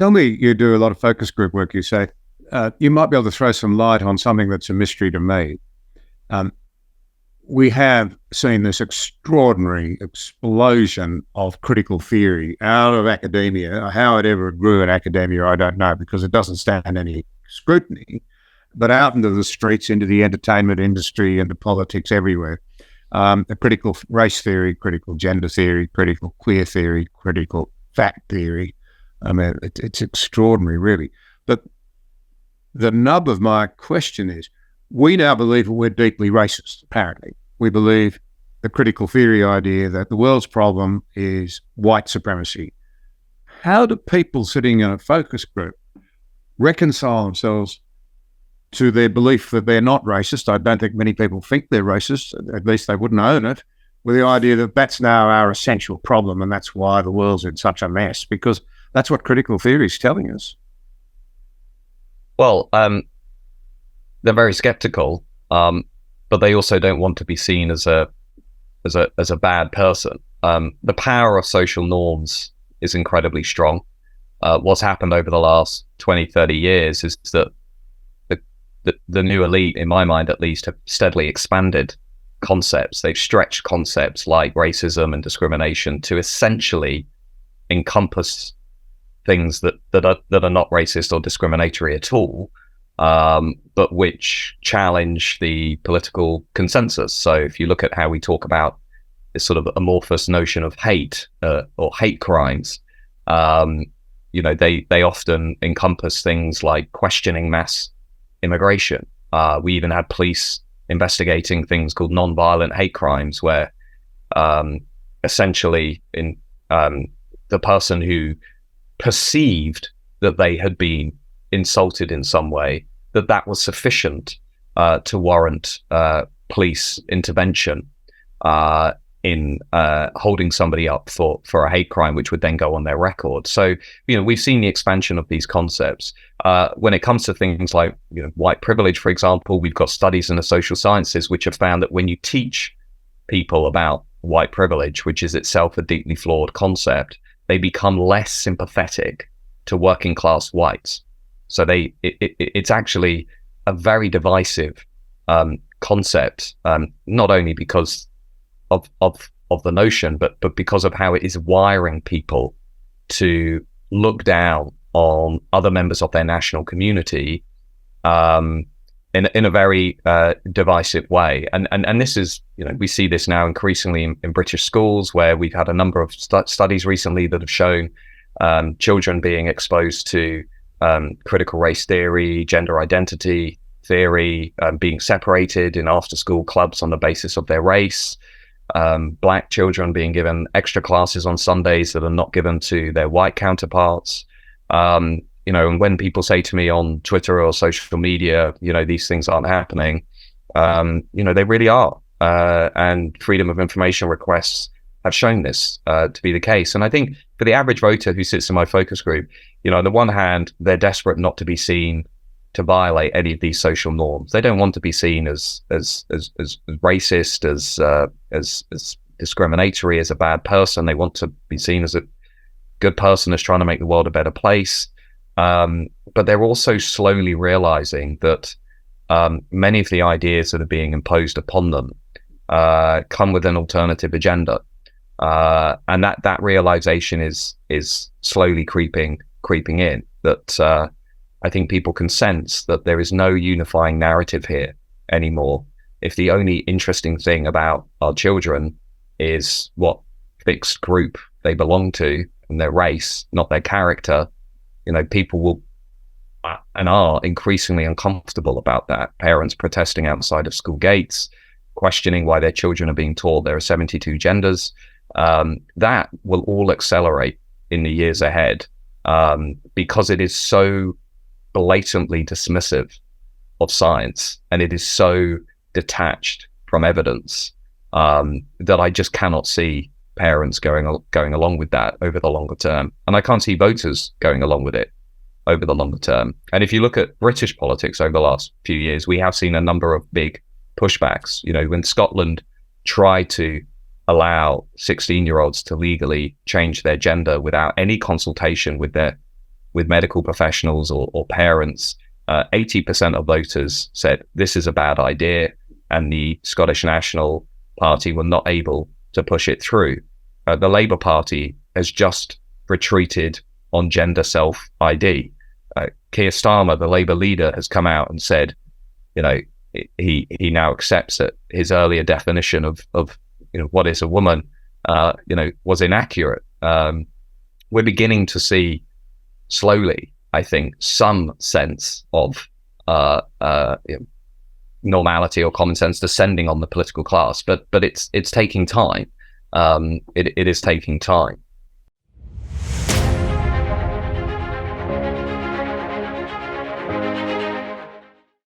Tell me, you do a lot of focus group work, you say. You might be able to throw some light on something that's a mystery to me. We have seen this extraordinary explosion of critical theory out of academia. How it ever grew in academia, I don't know, because it doesn't stand any scrutiny, but out into the streets, into the entertainment industry, into politics everywhere. The critical race theory, critical gender theory, critical queer theory, critical fact theory. I mean, it's extraordinary, really. But the nub of my question is, we now believe that we're deeply racist, apparently. We believe the critical theory idea that the world's problem is white supremacy. How do people sitting in a focus group reconcile themselves to their belief that they're not racist? I don't think many people think they're racist, at least they wouldn't own it, with the idea that that's now our essential problem and that's why the world's in such a mess, because that's what critical theory is telling us. Well, they're very skeptical, but they also don't want to be seen as a bad person. The power of social norms is incredibly strong. What's happened over the last 20, 30 years is that the new elite, in my mind at least, have steadily expanded concepts. They've stretched concepts like racism and discrimination to essentially encompass things that are not racist or discriminatory at all, but which challenge the political consensus. So if you look at how we talk about this sort of amorphous notion of hate or hate crimes, they often encompass things like questioning mass immigration. We even had police investigating things called non-violent hate crimes, where essentially the person who perceived that they had been insulted in some way, that was sufficient to warrant police intervention in holding somebody up for a hate crime, which would then go on their record. So, we've seen the expansion of these concepts. When it comes to things like, white privilege, for example, we've got studies in the social sciences which have found that when you teach people about white privilege, which is itself a deeply flawed concept, they become less sympathetic to working class whites. So it's actually a very divisive concept, not only because of the notion, but because of how it is wiring people to look down on other members of their national community in a very divisive way. And this is, we see this now increasingly in British schools, where we've had a number of studies recently that have shown children being exposed to critical race theory, gender identity theory, being separated in after-school clubs on the basis of their race, Black children being given extra classes on Sundays that are not given to their white counterparts. And when people say to me on Twitter or social media, these things aren't happening, they really are. And freedom of information requests have shown this to be the case. And I think for the average voter who sits in my focus group, on the one hand, they're desperate not to be seen to violate any of these social norms. They don't want to be seen as racist, as discriminatory, as a bad person. They want to be seen as a good person who's trying to make the world a better place. But they're also slowly realizing that many of the ideas that are being imposed upon them come with an alternative agenda. And that realization is slowly creeping in, that I think people can sense that there is no unifying narrative here anymore. If the only interesting thing about our children is what fixed group they belong to and their race, not their character, people will and are increasingly uncomfortable about that. Parents protesting outside of school gates, questioning why their children are being taught there are 72 genders. That will all accelerate in the years ahead, because it is so blatantly dismissive of science, and it is so detached from evidence, that I just cannot see parents going along with that over the longer term. And I can't see voters going along with it over the longer term. And if you look at British politics over the last few years, we have seen a number of big pushbacks. When Scotland tried to allow 16-year-olds to legally change their gender without any consultation with their with medical professionals or parents, 80% of voters said this is a bad idea, and the Scottish National Party were not able to push it through. The Labour Party has just retreated on gender self-ID. Keir Starmer, the Labour leader, has come out and said, he now accepts that his earlier definition of what is a woman, was inaccurate. We're beginning to see slowly, I think, some sense of normality or common sense descending on the political class, but it's taking time. It is taking time.